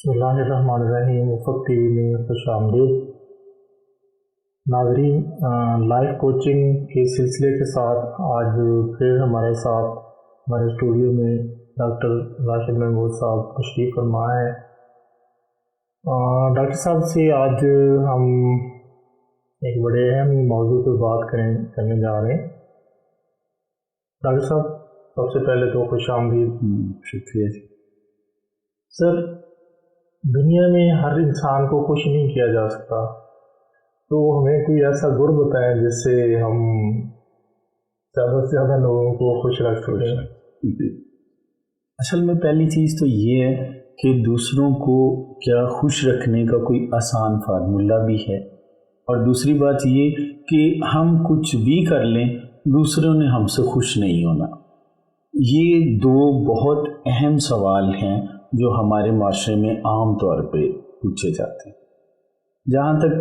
बिस्मिल्लाहिर्रहमानिर्रहीम। मुफ्त T V में खुश आमदीद। नाज़रीन, लाइफ कोचिंग के सिलसिले के साथ आज फिर हमारे साथ हमारे स्टूडियो में डॉक्टर राशिद महमूद साहब तशरीफ़ फरमा है। डॉक्टर साहब से आज हम एक बड़े अहम मौजू पर बात करने जा रहे हैं। डॉक्टर साहब, सबसे पहले तो खुश आमदीद। शुक्रिया सर, दुनिया में हर इंसान को खुश नहीं किया जा सकता, तो हमें कोई ऐसा गुर बताएं जिससे हम ज़्यादा से ज़्यादा लोगों को खुश रख सकें। असल में पहली चीज़ तो ये है कि दूसरों को क्या खुश रखने का कोई आसान फार्मूला भी है, और दूसरी बात ये कि हम कुछ भी कर लें दूसरों ने हमसे खुश नहीं होना। ये दो बहुत अहम सवाल हैं जो हमारे माशरे में आम तौर पे पूछे जाते हैं। जहाँ तक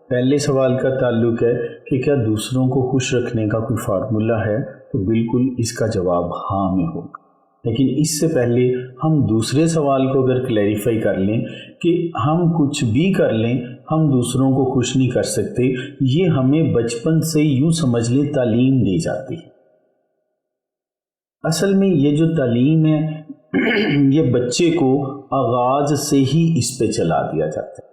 पहले सवाल का ताल्लुक है कि क्या दूसरों को खुश रखने का कोई फार्मूला है, तो बिल्कुल इसका जवाब हाँ में होगा। लेकिन इससे पहले हम दूसरे सवाल को अगर क्लैरिफाई कर लें कि हम कुछ भी कर लें हम दूसरों को खुश नहीं कर सकते, ये हमें बचपन से यूँ समझ लें तालीम दी जाती है। असल में ये जो तालीम है ये बच्चे को आगाज़ से ही इस पे चला दिया जाता है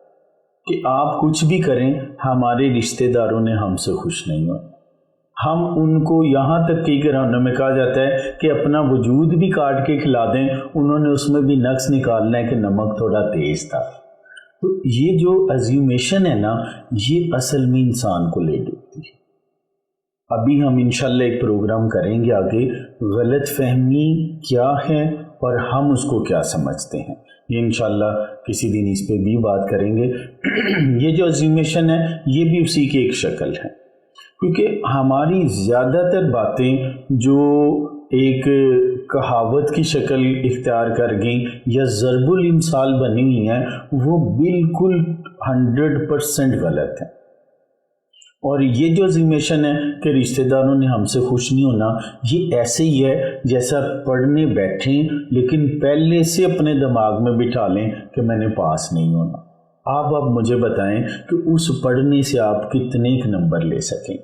कि आप कुछ भी करें हमारे रिश्तेदारों ने हमसे खुश नहीं हो। हम उनको यहाँ तक कई घरानों में कहा जाता है कि अपना वजूद भी काट के खिला दें, उन्होंने उसमें भी नक्स निकालना है कि नमक थोड़ा तेज़ था। तो ये जो अज्यूमेशन है ना, ये असल में इंसान को ले डूबती है। अभी हम इंशाल्लाह एक प्रोग्राम करेंगे आगे, गलत फहमी क्या है और हम उसको क्या समझते हैं, ये इंशाल्लाह किसी दिन इस पे भी बात करेंगे। ये जो अज्यूमेशन है ये भी उसी की एक शक्ल है, क्योंकि हमारी ज़्यादातर बातें जो एक कहावत की शक्ल इख्तियार कर गई या ज़रबुल इमसाल बनी हुई हैं, वो बिल्कुल 100% गलत है। और ये जो अज़्यूमेशन है कि रिश्तेदारों ने हमसे खुश नहीं होना, ये ऐसे ही है जैसा पढ़ने बैठें लेकिन पहले से अपने दिमाग में बिठा लें कि मैंने पास नहीं होना। आप मुझे बताएं कि उस पढ़ने से आप कितने एक नंबर ले सकेंगे।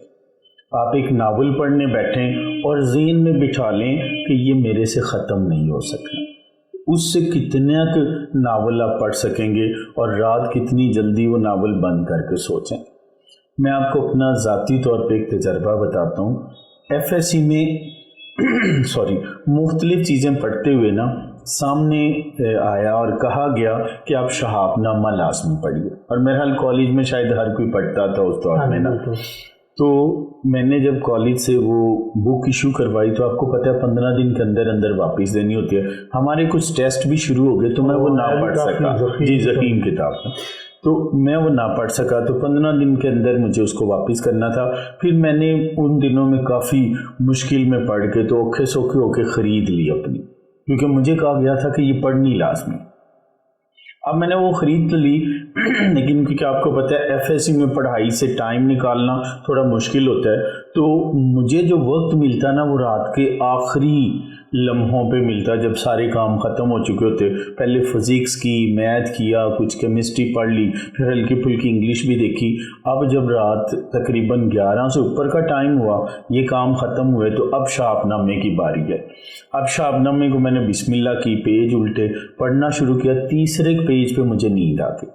आप एक नावल पढ़ने बैठें और ज़हन में बिठा लें कि ये मेरे से ख़त्म नहीं हो सकना, उससे कितने नावल आप पढ़ सकेंगे और रात कितनी जल्दी वो नावल बंद करके सोचें। मैं आपको अपना ज़ाती तौर पे एक तजर्बा बताता हूँ। एफएससी में मुख्तलिफ़ चीज़ें पढ़ते हुए ना सामने आया और कहा गया कि आप शहाबनामा लाज़मी पढ़िए, और मेरे हाल कॉलेज में शायद हर कोई पढ़ता था उस दौर में ना। तो मैंने जब कॉलेज से वो बुक इशू करवाई तो आपको पता है 15 दिन के अंदर अंदर वापस देनी होती है। हमारे कुछ टेस्ट भी शुरू हो गए तो मैं वो ना पढ़ सका। जी, ज़कीम किताब है, तो मैं वो ना पढ़ सका, तो 15 दिन के अंदर मुझे उसको वापस करना था। फिर मैंने उन दिनों में काफ़ी मुश्किल में पढ़ के तो औखे सौखे होके ख़रीद ली अपनी, क्योंकि मुझे कहा गया था कि ये पढ़नी लाजमी। अब मैंने वो ख़रीद तो ली लेकिन क्योंकि आपको पता है एफएससी में पढ़ाई से टाइम निकालना थोड़ा मुश्किल होता है, तो मुझे जो वक्त मिलता ना वो रात के आखिरी लम्हों पे मिलता, जब सारे काम ख़त्म हो चुके होते। पहले फ़िज़िक्स की, मैथ किया, कुछ केमिस्ट्री पढ़ ली, फिर हल्की फुल्की इंग्लिश भी देखी। अब जब रात तकरीबन 11 से ऊपर का टाइम हुआ, ये काम ख़त्म हुए, तो अब शाबनामे की बारी है। अब शाबनामे को मैंने बिस्मिल्लाह की, पेज उल्टे पढ़ना शुरू किया। तीसरे पेज पे मुझे नींद आ गई,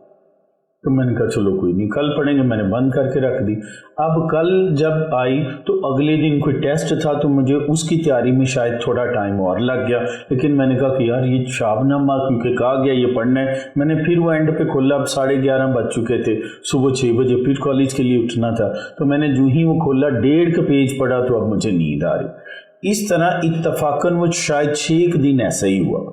तो मैंने कहा चलो कोई नहीं, कल पढ़ेंगे, मैंने बंद करके रख दी। अब कल जब आई तो अगले दिन कोई टेस्ट था, तो मुझे उसकी तैयारी में शायद थोड़ा टाइम और लग गया। लेकिन मैंने कहा कि यार ये शाबनामा क्योंकि कहा गया ये पढ़ना है, मैंने फिर वो एंड पे खोला। अब 11:30 बज चुके थे, सुबह 6 बजे फिर कॉलेज के लिए उठना था, तो मैंने जो ही वो खोला 1.5 पेज पढ़ा तो अब मुझे नींद आ रही। इस तरह इत्तफाकन वो शायद 6 दिन ऐसा ही हुआ।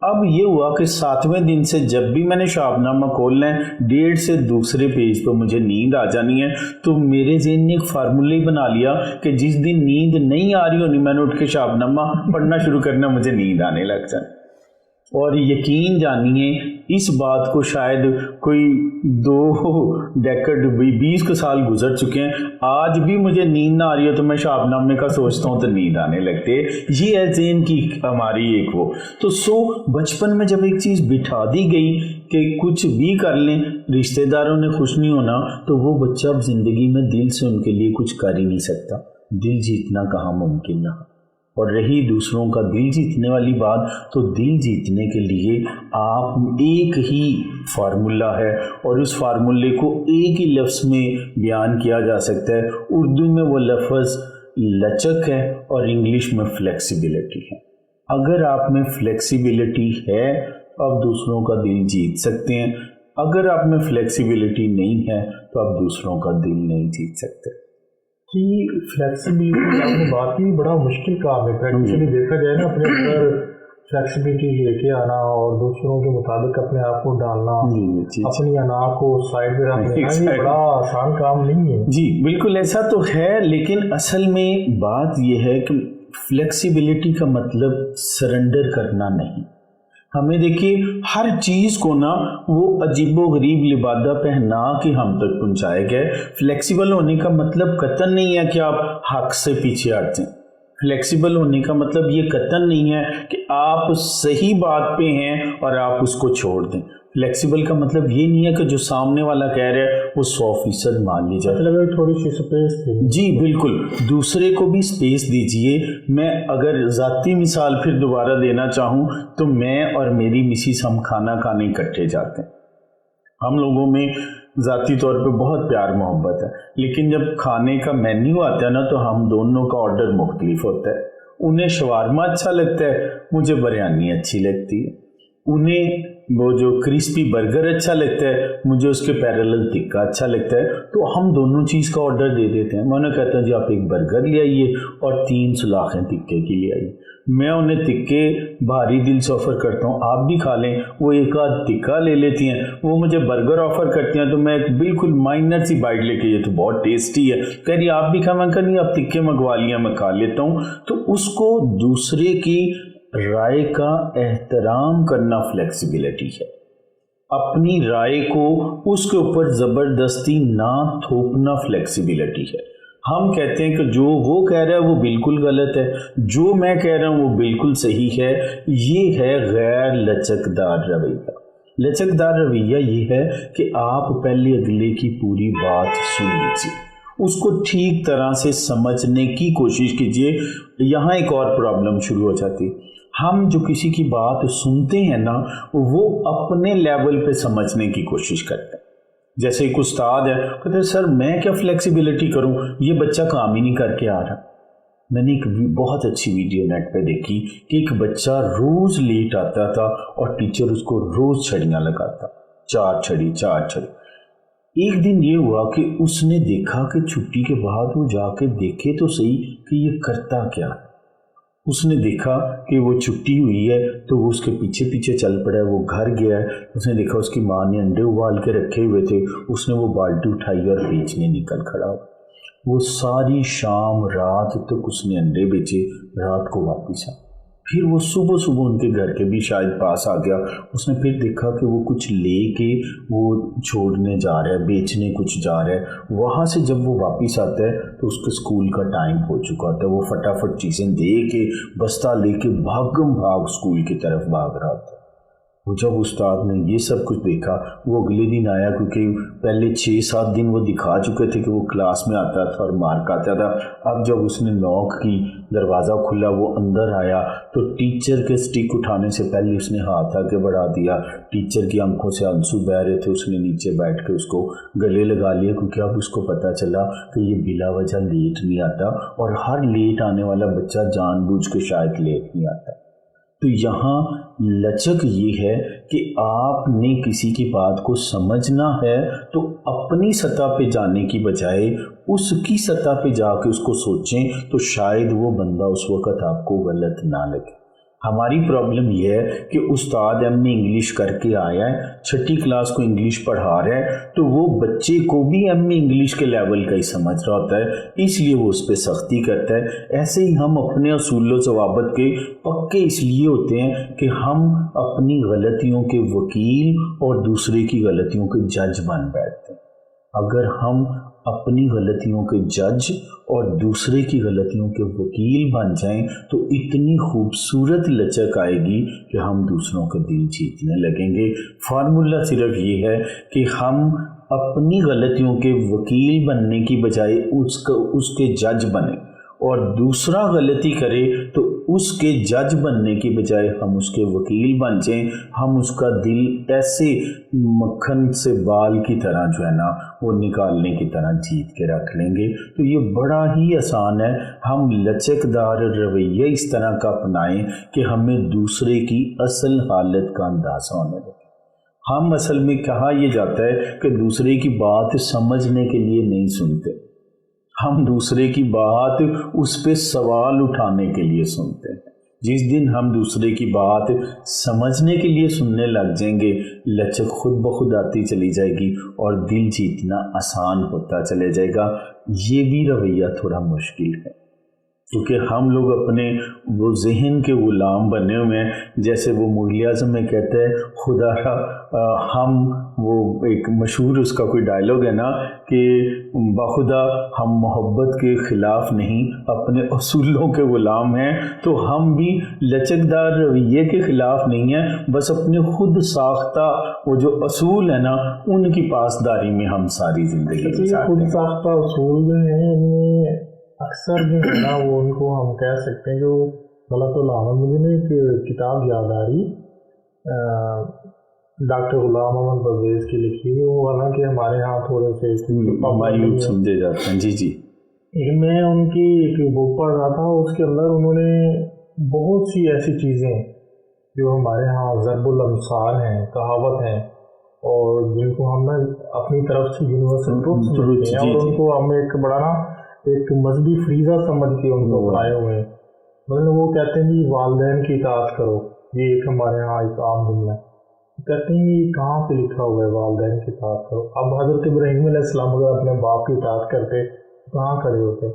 अब ये हुआ कि 7वें दिन से जब भी मैंने शाबनामा खोलना है 1.5 से दूसरे पेज पर मुझे नींद आ जानी है। तो मेरे ज़हन ने एक फार्मूला ही बना लिया कि जिस दिन नींद नहीं आ रही होनी मैंने उठ के शाबनामा पढ़ना शुरू करना, मुझे नींद आने लग जाए। और यकीन जानिए इस बात को शायद कोई 2 डेकेड 20 के साल गुजर चुके हैं, आज भी मुझे नींद ना आ रही हो तो मैं शाबनामे का सोचता हूँ तो नींद आने लगती है। ये है ज़हन की हमारी एक वो तो बचपन में जब एक चीज़ बिठा दी गई कि कुछ भी कर लें, रिश्तेदारों ने खुश नहीं होना, तो वो बच्चा अब ज़िंदगी में दिल से उनके लिए कुछ कर ही नहीं सकता। दिल जीतना कहाँ मुमकिन रहा। और रही दूसरों का दिल जीतने वाली बात, तो दिल जीतने के लिए आप एक ही फार्मूला है और उस फार्मूले को एक ही लफ्ज़ में बयान किया जा सकता है। उर्दू में वो लफ्ज़ लचक है और इंग्लिश में फ्लेक्सिबिलिटी है। अगर आप में फ्लेक्सिबिलिटी है तो आप दूसरों का दिल जीत सकते हैं, अगर आप में फ्लेक्सिबिलिटी नहीं है तो आप दूसरों का दिल नहीं जीत सकते। कि फ्लेक्सिबिलिटी आपने बात की, बड़ा मुश्किल काम है प्रैक्टिकली देखा जाए ना, अपने अंदर फ्लेक्सिबिलिटी लेके आना और दूसरों के मुताबिक अपने आप को डालना, अपनी अना को साइड में रखना, ये बड़ा आसान काम नहीं है। जी बिल्कुल ऐसा तो है, लेकिन असल में बात यह है कि फ्लेक्सिबिलिटी का मतलब सरेंडर करना नहीं। हमें देखिए हर चीज़ को ना वो अजीबो गरीब लिबादा पहना के हम तक पहुंचाया गया। फ्लेक्सिबल होने का मतलब कतन नहीं है कि आप हक से पीछे हट जाएं। फ्लेक्सिबल होने का मतलब ये कतन नहीं है कि आप सही बात पे हैं और आप उसको छोड़ दें। फ्लेक्सिबल का मतलब ये नहीं है कि जो सामने वाला कह रहा है वो 100% मान ली जाए, मतलब थोड़ी सी स्पेस दीजिए। जी बिल्कुल, दूसरे को भी स्पेस दीजिए। मैं अगर ज़ाती मिसाल फिर दोबारा देना चाहूँ तो मैं और मेरी मिसिस हम खाना खाने इकट्ठे जाते हैं। हम लोगों में ज़ाती तौर पे बहुत प्यार मोहब्बत है, लेकिन जब खाने का मेन्यू आता है ना तो हम दोनों का ऑर्डर मुख्तलिफ होता है। उन्हें शवारमा अच्छा लगता है, मुझे बिरयानी अच्छी लगती है। उन्हें वो जो क्रिस्पी बर्गर अच्छा लगता है, मुझे उसके पैरेलल टिक्का अच्छा लगता है। तो हम दोनों चीज़ का ऑर्डर दे देते हैं। मैं उन्हें कहता हूँ जी आप एक बर्गर ले आइए और 3 सुलाखें टिक्के की ले आइए। मैं उन्हें टिक्के भारी दिल से ऑफ़र करता हूँ, आप भी खा लें। वो एक आध टिक्का ले लेती हैं, वो मुझे बर्गर ऑफ़र करती हैं तो मैं एक बिल्कुल माइनर सी बाइट लेके, ये तो बहुत टेस्टी है, कह रही आप भी खा। मैं कह नहीं आप टिक्के मंगवा लिया, मैं खा लेता हूँ। तो उसको दूसरे की राय का एहतराम करना फ्लेक्सिबिलिटी है। अपनी राय को उसके ऊपर ज़बरदस्ती ना थोपना फ्लेक्सिबिलिटी है। हम कहते हैं कि जो वो कह रहा है वो बिल्कुल गलत है, जो मैं कह रहा हूँ वो बिल्कुल सही है। ये है गैर लचकदार रवैया। लचकदार रवैया ये है कि आप पहले अगले की पूरी बात सुन लीजिए, उसको ठीक तरह से समझने की कोशिश कीजिए। यहाँ एक और प्रॉब्लम शुरू हो जाती है। हम जो किसी की बात सुनते हैं ना, वो अपने लेवल पे समझने की कोशिश करते हैं। जैसे एक उस्ताद है, कहते हैं सर मैं क्या फ्लेक्सिबिलिटी करूं, ये बच्चा काम ही नहीं करके आ रहा। मैंने एक बहुत अच्छी वीडियो नेट पे देखी कि एक बच्चा रोज़ लेट आता था और टीचर उसको रोज़ छड़ियाँ लगाता, 4 छड़ी 4 छड़ी। एक दिन ये हुआ कि उसने देखा कि छुट्टी के बाद वो जाके देखे तो सही कि ये करता क्या है। उसने देखा कि वो छुट्टी हुई है तो वो उसके पीछे पीछे चल पड़ा है। वो घर गया है, उसने देखा उसकी माँ ने अंडे उबाल के रखे हुए थे, उसने वो बाल्टी उठाई और बेचने निकल खड़ा हो। वो सारी शाम रात तक उसने अंडे बेचे, रात को वापस आया। फिर वो सुबह सुबह उनके घर के भी शायद पास आ गया। उसने फिर देखा कि वो कुछ ले के वो छोड़ने जा रहा है, बेचने कुछ जा रहा है। वहाँ से जब वो वापस आता है तो उसके स्कूल का टाइम हो चुका होता है। वो फटाफट चीज़ें दे के बस्ता लेके भागम भाग स्कूल की तरफ भाग रहा था। वो जब उस्ताद ने ये सब कुछ देखा, वो अगले दिन आया, क्योंकि पहले 6-7 दिन वो दिखा चुके थे कि वो क्लास में आता था और मार्क आता था। अब जब उसने नॉक की, दरवाज़ा खुला, वो अंदर आया तो टीचर के स्टिक उठाने से पहले उसने हाथ आगे बढ़ा दिया। टीचर की आंखों से आंसू बह रहे थे, उसने नीचे बैठ के उसको गले लगा लिया, क्योंकि अब उसको पता चला कि ये बिला वजह लेट नहीं आता और हर लेट आने वाला बच्चा जानबूझ के शायद लेट नहीं आता। तो यहाँ लचक ये है कि आपने किसी की बात को समझना है तो अपनी सतह पे जाने की बजाय उसकी सतह पे जाके उसको सोचें, तो शायद वो बंदा उस वक़्त आपको गलत ना लगे। ہماری پرابلم یہ ہے کہ استاد ایم اے انگلش کر کے آیا ہے، 6ٹھی کلاس کو انگلش پڑھا رہا ہے، تو وہ بچے کو بھی ایم اے انگلش کے لیول کا ہی سمجھ رہا ہوتا ہے، اس لیے وہ اس پہ سختی کرتا ہے۔ ایسے ہی ہم اپنے اصول و ضوابط کے پکے اس لیے ہوتے ہیں کہ ہم اپنی غلطیوں کے وکیل اور دوسرے کی غلطیوں کے جج بن بیٹھتے ہیں۔ اگر ہم اپنی غلطیوں کے جج اور دوسرے کی غلطیوں کے وکیل بن جائیں تو اتنی خوبصورت لچک آئے گی کہ ہم دوسروں کے دل جیتنے لگیں گے۔ فارمولہ صرف یہ ہے کہ ہم اپنی غلطیوں کے وکیل بننے کی بجائے اس کے جج بنیں، اور دوسرا غلطی کرے تو اس کے جج بننے کی بجائے ہم اس کے وکیل بن جائیں۔ ہم اس کا دل ایسے مکھن سے بال کی طرح جو ہے نا وہ نکالنے کی طرح جیت کے رکھ لیں گے۔ تو یہ بڑا ہی آسان ہے، ہم لچکدار رویہ اس طرح کا اپنائیں کہ ہمیں دوسرے کی اصل حالت کا اندازہ ہونے لگے۔ ہم اصل میں کہا یہ جاتا ہے کہ دوسرے کی بات سمجھنے کے لیے نہیں سنتے، ہم دوسرے کی بات اس پہ سوال اٹھانے کے لیے سنتے ہیں۔ جس دن ہم دوسرے کی بات سمجھنے کے لیے سننے لگ جائیں گے، لچک خود بخود آتی چلی جائے گی اور دل جیتنا آسان ہوتا چلے جائے گا۔ یہ بھی رویہ تھوڑا مشکل ہے کیونکہ ہم لوگ اپنے وہ ذہن کے غلام بنے ہوئے ہیں، جیسے وہ مغل اعظم میں کہتا ہے خدا ہم وہ ایک مشہور اس کا کوئی ڈائلاگ ہے نا کہ بخدا ہم محبت کے خلاف نہیں اپنے اصولوں کے غلام ہیں، تو ہم بھی لچکدار رویے کے خلاف نہیں ہیں، بس اپنے خود ساختہ وہ جو اصول ہیں نا ان کی پاسداری میں ہم ساری زندگی گزارتے ہیں۔ خود ساختہ اصول جو ہیں اکثر جو ہے نا وہ ان کو ہم کہہ سکتے ہیں جو غلط علامہ، مجھے نا ایک کتاب یاد آ رہی ڈاکٹر غلام محمد پرویز کی لکھی ہوئی، وہ حالانکہ ہمارے ہاں تھوڑے سے مایوب سمجھے جاتے ہیں۔ جی لیکن میں ان کی ایک بک پڑھ رہا تھا، اس کے اندر انہوں نے بہت سی ایسی چیزیں جو ہمارے ہاں ضرب الامثال ہیں، کہاوت ہیں، اور جن کو ہم نا اپنی طرف سے یونیورسل ٹروتھ سمجھتے ہیں، اور ان کو ہم ایک بڑا نا ایک مذہبی فریضہ سمجھ کے ان کو بنائے ہوئے ہیں۔ مطلب وہ کہتے ہیں کہ والدین کی اطاعت کرو، یہ ایک ہمارے ہاں ایک عام جملہ ہے۔ کہتے ہیں یہ کہاں پہ لکھا ہوا ہے والدین کی اطاعت کرو؟ اب حضرت ابراہیم علیہ السلام اگر اپنے باپ کی اطاعت کرتے کہاں کھڑے ہوتے؟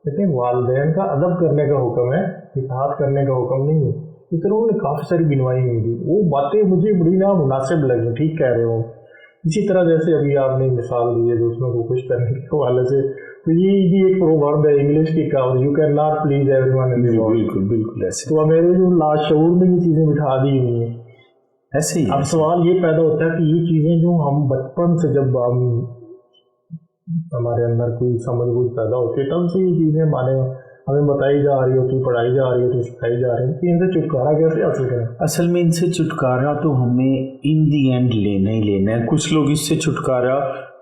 کہتے ہیں والدین کا ادب کرنے کا حکم ہے، اطاعت کرنے کا حکم نہیں ہے۔ اس طرح انہوں نے کافی ساری گنوائی ہوئی تھی، وہ باتیں مجھے بڑی نا مناسب لگی، ٹھیک کہہ رہے ہو۔ اسی طرح جیسے ابھی آپ نے مثال دی ہے دوسروں کو خوش کرنے کے حوالے سے، تو یہ بھی ایک پروورب ہے انگلش کی کہاوت، you can not please every one in the world. بالکل ایسے تو میرے جو لاشعور میں یہ چیزیں بٹھا دی ہوئی ہیں، ایسے ہی اب سوال یہ پیدا ہوتا ہے کہ یہ چیزیں جو ہم بچپن سے جب ہمارے اندر کوئی سمجھ بوجھ پیدا ہوتی ہے تب سے یہ چیزیں ہمیں بتائی جا رہی ہوتی، پڑھائی جا رہی ہوتی، سکھائی جا رہی ہوتی، ان سے چھٹکارا کیسے حاصل کریں؟ اصل میں ان سے چھٹکارا تو ہمیں ان دی اینڈ لینا ہی لینا ہے۔ کچھ لوگ اس سے چھٹکارا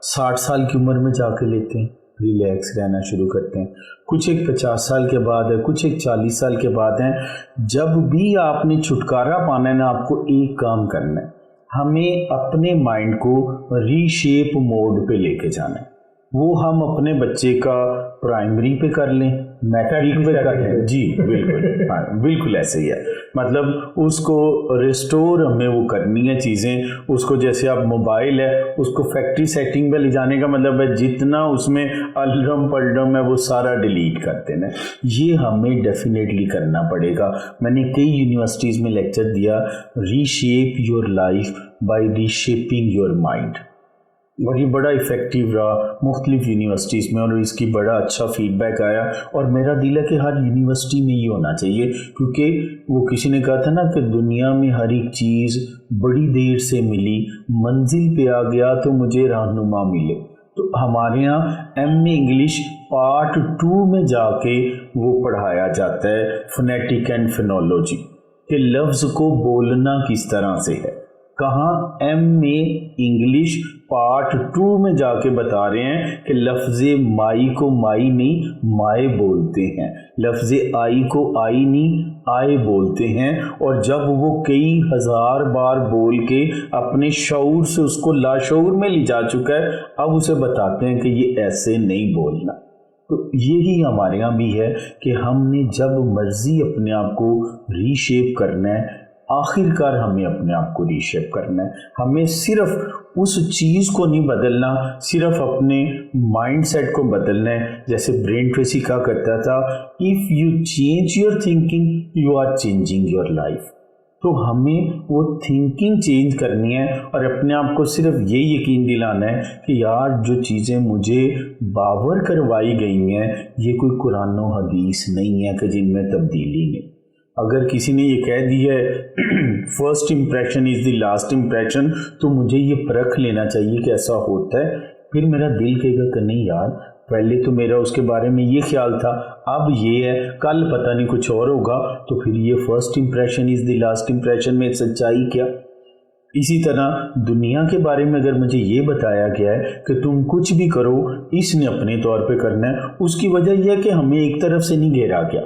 60 سال کی عمر میں جا کے لیتے ہیں، ریلیکس رہنا شروع کرتے ہیں، کچھ ایک 50 سال کے بعد ہے، کچھ ایک 40 سال کے بعد ہیں۔ جب بھی آپ نے چھٹکارا پانا ہے نا، آپ کو ایک کام کرنا ہے، ہمیں اپنے مائنڈ کو ری شیپ موڈ پہ لے کے جانا ہے۔ وہ ہم اپنے بچے کا پرائمری پہ کر لیں، میٹرک پہ کر لیں، جی بالکل، ہاں بالکل ایسے ہی ہے۔ مطلب اس کو ریسٹور ہمیں وہ کرنی ہے چیزیں، اس کو جیسے اب موبائل ہے اس کو فیکٹری سیٹنگ پہ لے جانے کا مطلب ہے جتنا اس میں الرم پلرم ہے وہ سارا ڈیلیٹ کر دینا ہے۔ یہ ہمیں ڈیفینیٹلی کرنا پڑے گا۔ میں نے کئی یونیورسٹیز میں لیکچر دیا، reshape your life by reshaping your mind, اور یہ بڑا افیکٹو رہا مختلف یونیورسٹیز میں، اور اس کی بڑا اچھا فیڈ بیک آیا، اور میرا دل ہے کہ ہر یونیورسٹی میں یہ ہونا چاہیے، کیونکہ وہ کسی نے کہا تھا نا کہ دنیا میں ہر ایک چیز بڑی دیر سے ملی، منزل پہ آ گیا تو مجھے رہنما ملے۔ تو ہمارے یہاں ایم اے انگلش پارٹ 2 میں جا کے وہ پڑھایا جاتا ہے فونیٹک اینڈ فینولوجی، کہ لفظ کو بولنا کس طرح سے ہے۔ کہاں ایم اے انگلش پارٹ 2 میں جا کے بتا رہے ہیں کہ لفظ مائی کو مائی نہیں مائے بولتے ہیں، لفظ آئی کو آئی نہیں آئے بولتے ہیں، اور جب وہ کئی ہزار بار بول کے اپنے شعور سے اس کو لاشعور میں لے جا چکا ہے، اب اسے بتاتے ہیں کہ یہ ایسے نہیں بولنا۔ تو یہی ہمارے یہاں بھی ہے کہ ہم نے جب مرضی اپنے آپ کو ری شیپ کرنا ہے، آخر کار ہمیں اپنے آپ کو ری شیپ کرنا ہے. ہمیں صرف اس چیز کو نہیں بدلنا، صرف اپنے مائنڈ سیٹ کو بدلنا ہے. جیسے برین ٹریسی کہا کرتا تھا، if you change your thinking you are changing your life. تو ہمیں وہ تھنکنگ چینج کرنی ہے اور اپنے آپ کو صرف یہ یقین دلانا ہے کہ یار جو چیزیں مجھے باور کروائی گئی ہیں یہ کوئی قرآن و حدیث نہیں ہے کہ جن میں تبدیلی نہیں. اگر کسی نے یہ کہہ دی ہے first impression is the last impression, تو مجھے یہ پرکھ لینا چاہیے کہ ایسا ہوتا ہے. پھر میرا دل کہے گا کہ نہیں یار، پہلے تو میرا اس کے بارے میں یہ خیال تھا، اب یہ ہے، کل پتہ نہیں کچھ اور ہوگا. تو پھر یہ first impression is the last impression میں سچائی کیا؟ اسی طرح دنیا کے بارے میں اگر مجھے یہ بتایا گیا ہے کہ تم کچھ بھی کرو اس نے اپنے طور پہ کرنا ہے، اس کی وجہ یہ ہے کہ ہمیں ایک طرف سے نہیں گھیرا گیا.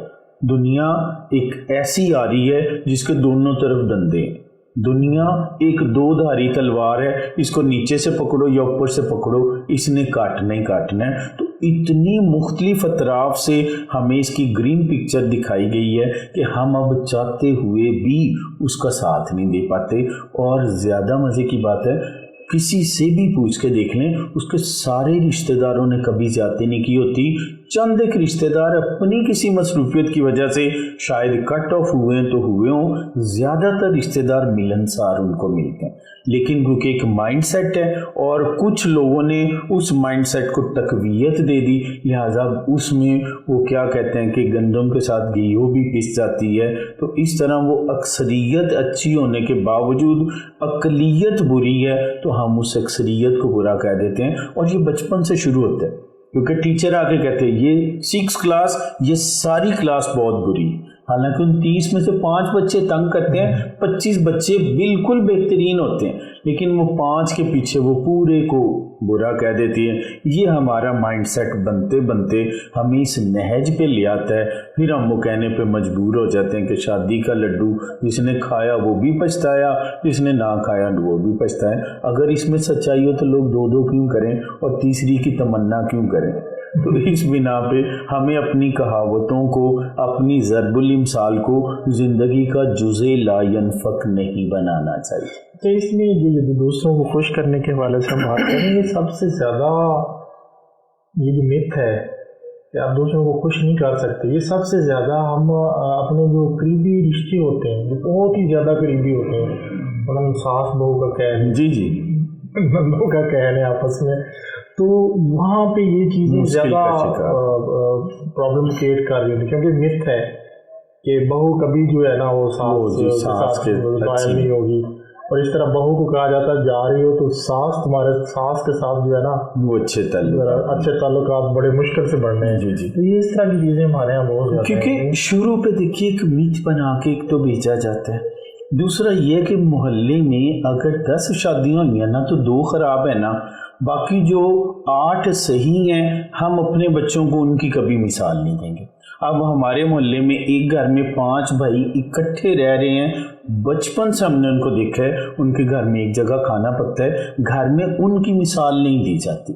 دنیا ایک ایسی آ رہی ہے جس کے دونوں طرف دندے ہیں. دنیا ایک دو دھاری تلوار ہے، اس کو نیچے سے پکڑو یا اوپر سے پکڑو، اس نے کاٹنا ہی کاٹنا ہے. تو اتنی مختلف اطراف سے ہمیں اس کی گرین پکچر دکھائی گئی ہے کہ ہم اب چاہتے ہوئے بھی اس کا ساتھ نہیں دے پاتے. اور زیادہ مزے کی بات ہے، کسی سے بھی پوچھ کے دیکھ لیں، اس کے سارے رشتہ داروں نے کبھی زیادتی نہیں کی ہوتی. چند ایک رشتہ دار اپنی کسی مصروفیت کی وجہ سے شاید کٹ آف ہوئے ہیں تو ہوئے ہوں، زیادہ تر رشتہ دار ملنسار ان کو ملتے ہیں. لیکن کیونکہ ایک مائنڈ سیٹ ہے اور کچھ لوگوں نے اس مائنڈ سیٹ کو تقویت دے دی، لہٰذا اس میں وہ کیا کہتے ہیں کہ گندم کے ساتھ گیہوں بھی پس جاتی ہے. تو اس طرح وہ اکثریت اچھی ہونے کے باوجود اقلیت بری ہے، تو ہم اس اکثریت کو برا کہہ دیتے ہیں. اور یہ بچپن سے شروع ہوتا ہے، کیونکہ ٹیچر آ کے کہتے ہیں یہ 6 کلاس، یہ ساری کلاس بہت بری. حالانکہ ان 30 میں سے 5 بچے تنگ کرتے ہیں، 25 بچے بالکل بہترین ہوتے ہیں، لیکن وہ 5 کے پیچھے وہ پورے کو برا کہہ دیتی ہے. یہ ہمارا مائنڈ سیٹ بنتے بنتے ہمیں اس نہج پہ لے آتا ہے. پھر ہم وہ کہنے پہ مجبور ہو جاتے ہیں کہ شادی کا لڈو جس نے کھایا وہ بھی پچھتایا، جس نے نہ کھایا وہ بھی پچھتایا. اگر اس میں سچائی ہو تو لوگ 2 کیوں کریں اور تیسری کی تمنا کیوں کریں؟ تو اس بنا پہ ہمیں اپنی کہاوتوں کو، اپنی ضرب الامثال کو زندگی کا جزء لا ينفک نہیں بنانا چاہیے. تو اس میں جو دوسروں کو خوش کرنے کے حوالے سے ہم بات کریں، یہ سب سے زیادہ یہ جو مت ہے کہ آپ دوسروں کو خوش نہیں کر سکتے، یہ سب سے زیادہ ہم اپنے جو قریبی رشتے ہوتے ہیں جو بہت ہی زیادہ قریبی ہوتے ہیں، ہم ساس بہو کا کہہ جی بہو کا کہہ لیں آپس میں، تو وہاں پہ یہ چیزیں زیادہ پرابلم کریٹ کر رہی ہوتی، کیونکہ مت ہے کہ بہو کبھی جو ہے نا وہ ساس کے قائل نہیں ہوگی. اور اس طرح بہو کو کہا جاتا ہے جا رہی ہو تو تمہارے ساس کے ساتھ جو ہے نا وہ اچھے تعلقات بڑے مشکل سے بڑھنے ہیں. تو یہ اس طرح کی چیزیں ہمارے یہاں بہت زیادہ، کیونکہ شروع پہ دیکھیے ایک میت بنا کے ایک تو بھیجا جاتا ہے. دوسرا یہ کہ محلے میں اگر 10 شادیاں ہوئی ہیں نا تو 2 خراب ہیں نا، باقی جو 8 صحیح ہیں، ہم اپنے بچوں کو ان کی کبھی مثال نہیں دیں گے. اب ہمارے محلے میں ایک گھر میں 5 بھائی اکٹھے رہ رہے ہیں، بچپن سے ہم نے ان کو دیکھا ہے، ان کے گھر میں ایک جگہ کھانا پکتا ہے، گھر میں ان کی مثال نہیں دی جاتی.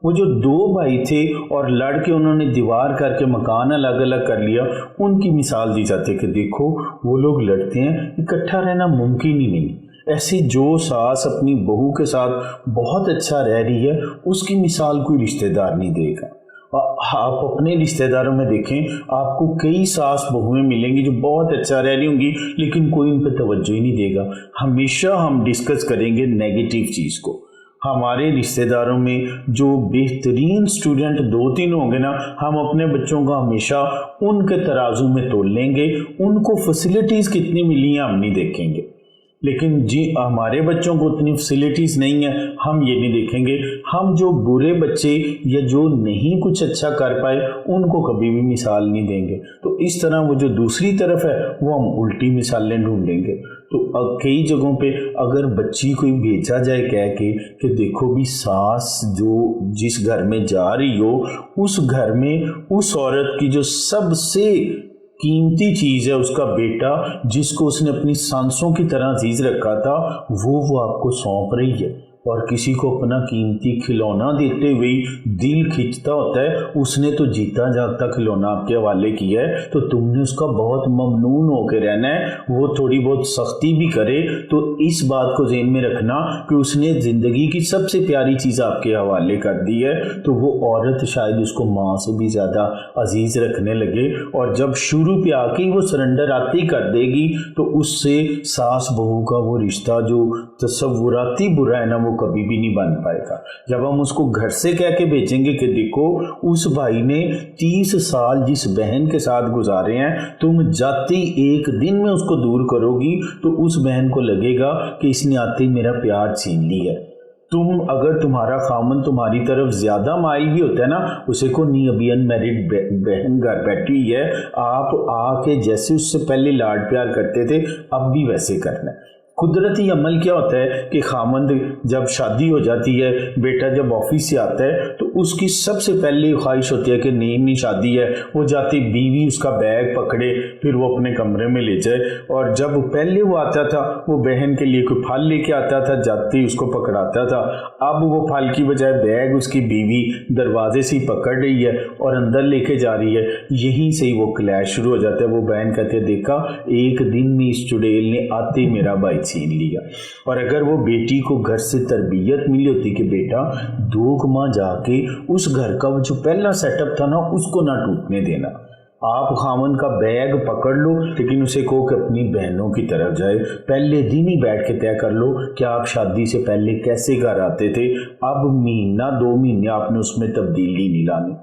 وہ جو 2 بھائی تھے اور لڑ کے انہوں نے دیوار کر کے مکان الگ الگ کر لیا، ان کی مثال دی جاتی ہے کہ دیکھو وہ لوگ لڑتے ہیں، اکٹھا رہنا ممکن ہی نہیں. ایسی جو ساس اپنی بہو کے ساتھ بہت اچھا رہ رہی ہے، اس کی مثال کوئی رشتہ دار نہیں دے گا. آپ اپنے رشتہ داروں میں دیکھیں، آپ کو کئی ساس بہویں ملیں گی جو بہت اچھا رہ رہی ہوں گی، لیکن کوئی ان پہ توجہ ہی نہیں دے گا. ہمیشہ ہم ڈسکس کریں گے نیگیٹو چیز کو. ہمارے رشتہ داروں میں جو بہترین اسٹوڈنٹ 2-3 ہوں گے نا، ہم اپنے بچوں کو ہمیشہ ان کے ترازو میں تول لیں گے. ان کو فیسلٹیز کتنی ملی ہیں ہم نہیں دیکھیں گے، لیکن جی ہمارے بچوں کو اتنی فیسلٹیز نہیں ہیں، ہم یہ نہیں دیکھیں گے. ہم جو برے بچے یا جو نہیں کچھ اچھا کر پائے ان کو کبھی بھی مثال نہیں دیں گے. تو اس طرح وہ جو دوسری طرف ہے وہ ہم الٹی مثالیں ڈھونڈیں گے. تو کئی جگہوں پہ اگر بچی کوئی بھیجا جائے کہہ کے کہ دیکھو بھی ساس جو جس گھر میں جا رہی ہو، اس گھر میں اس عورت کی جو سب سے قیمتی چیز ہے اس کا بیٹا، جس کو اس نے اپنی سانسوں کی طرح عزیز رکھا تھا، وہ آپ کو سونپ رہی ہے، और किसी को अपना कीमती खिलौना देते हुए दिल खिंचता होता है, उसने तो जीता जागता खिलौना आपके हवाले किया है, तो तुमने उसका बहुत ममनून होकर रहना है। वो थोड़ी बहुत सख्ती भी करे तो इस बात को ज़हन में रखना कि उसने ज़िंदगी की सबसे प्यारी चीज़ आपके हवाले कर दी है, तो वो औरत शायद उसको माँ से भी ज़्यादा अजीज़ रखने लगे, और जब शुरू पे आके ही वो सरेंडर आते ही कर देगी तो उससे सास बहू का वो रिश्ता जो तसव्वुराती बुरा है ना, वो कभी भी नहीं बन पाएगा। जब हम उसको घर से कह के भेजेंगे कि देखो उस भाई ने 30 साल जिस बहन के साथ गुजारे हैं, तुम जाते ही एक दिन में उसको दूर करोगी, तो उस बहन को लगेगा कि इसने आते ही मेरा प्यार छीन लिया है। तुम अगर तुम्हारा खामन तुम्हारी तरफ ज़्यादा माइल भी होता है ना, उसे को नहीं अभी अनमैरिड बहन घर बैठी हुई है, आप आके जैसे उससे पहले लाड प्यार करते थे अब भी वैसे करना है। कुदरती अमल क्या होता है कि खामंद जब शादी हो जाती है, बेटा जब ऑफिस से आता है, तो उसकी सबसे पहले ख्वाहिश होती है कि नई शादी है, वो जाती बीवी उसका बैग पकड़े फिर वो अपने कमरे में ले जाए। और जब पहले वो आता था वो बहन के लिए कोई फल लेके आता था, जाते ही उसको पकड़ाता था। अब वो फल की बजाय बैग उसकी बीवी दरवाजे से ही पकड़ रही है और अंदर लेके जा रही है। यहीं से ही वो क्लैश शुरू हो जाता है। वो बहन कहती है देखा एक दिन में इस चुड़ैल ने आते ही मेरा भाई छीन लिया। और अगर वो बेटी को घर से तरबियत मिली होती कि बेटा 2 माह जाके उस घर का जो पहला सेटअप था ना उसको ना टूटने देना, आप खामन का बैग पकड़ लो लेकिन उसे कहो कि अपनी बहनों की तरफ जाए। पहले दिन ही बैठ के तय कर लो कि आप शादी से पहले कैसे घर आते थे, अब महीना 2 महीने आपने उसमें तब्दीली नहीं लानी।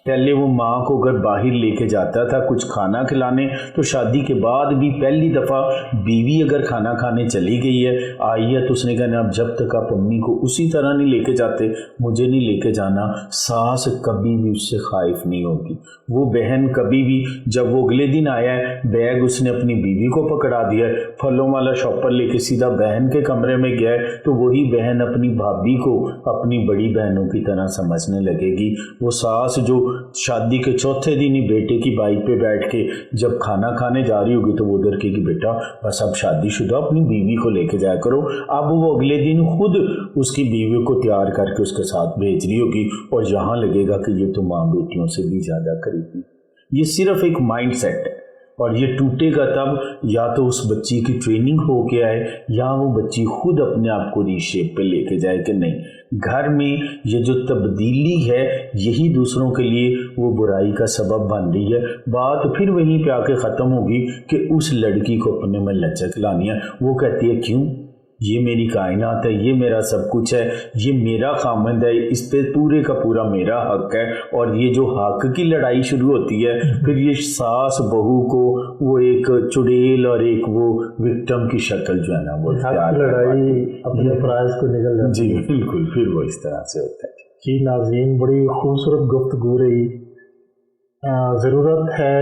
पहले वो माँ को अगर बाहर लेके जाता था कुछ खाना खिलाने, तो शादी के बाद भी पहली दफ़ा बीवी अगर खाना खाने चली गई है आई है तो उसने कहना अब जब तक आप अम्मी को उसी तरह नहीं लेके जाते मुझे नहीं लेके जाना। सास कभी भी उससे खाइफ नहीं होगी। वो बहन कभी भी जब वो अगले दिन आया है बैग उसने अपनी बीवी को पकड़ा दिया है, फलों वाला शॉपर लेके सीधा बहन के कमरे में गया है, तो वही बहन अपनी भाभी को अपनी बड़ी बहनों की तरह समझने लगेगी। वो सास जो शादी के चौथे दिन ही बेटे की बाइक पे बैठ के जब खाना खाने जा रही होगी तो वो उधर कहेगी बेटा बस अब शादीशुदा अपनी बीवी को लेके जाया करो। अब वो अगले दिन खुद उसकी बीवी को तैयार करके उसके साथ भेज रही होगी और यहाँ लगेगा कि ये तो माँ बेटियों से भी ज़्यादा करीबी। ये सिर्फ एक माइंड सेट है और ये टूटेगा तब या तो उस बच्ची की ट्रेनिंग हो के आए या वो बच्ची खुद अपने आप को रीशेप पे लेके जाए कि नहीं घर में ये जो तब्दीली है यही दूसरों के लिए वो बुराई का सबब बन रही है। बात फिर वहीं पे आके ख़त्म होगी कि उस लड़की को अपने में लचक लानी है। वो कहती है क्यों, ये मेरी कायनात है, ये मेरा सब कुछ है, ये मेरा खामंद है, इस पे पूरे का पूरा मेरा हक है। और ये जो हक की लड़ाई शुरू होती है फिर ये सास बहू को वो एक चुड़ैल और एक वो विक्टिम की शक्ल जो है ना वो लड़ाई अपने प्राइस को निकल जाती है। जी बिल्कुल, फिर वो इस तरह से होता है। जी नाज़रीन, बड़ी खूबसूरत गुफ्तगू रही। ज़रूरत है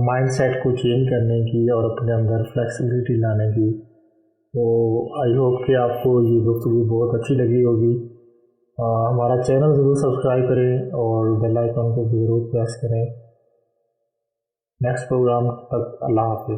माइंड सेट को चेंज करने की और अपने अंदर फ्लेक्सिबिलिटी लाने की। तो आई होप कि आपको ये गुफ्तगू बहुत अच्छी लगी होगी। हमारा चैनल ज़रूर सब्सक्राइब करें और बेल आइकन को ज़रूर प्रेस करें। नेक्स्ट प्रोग्राम तक अल्लाह हाफ़िज़।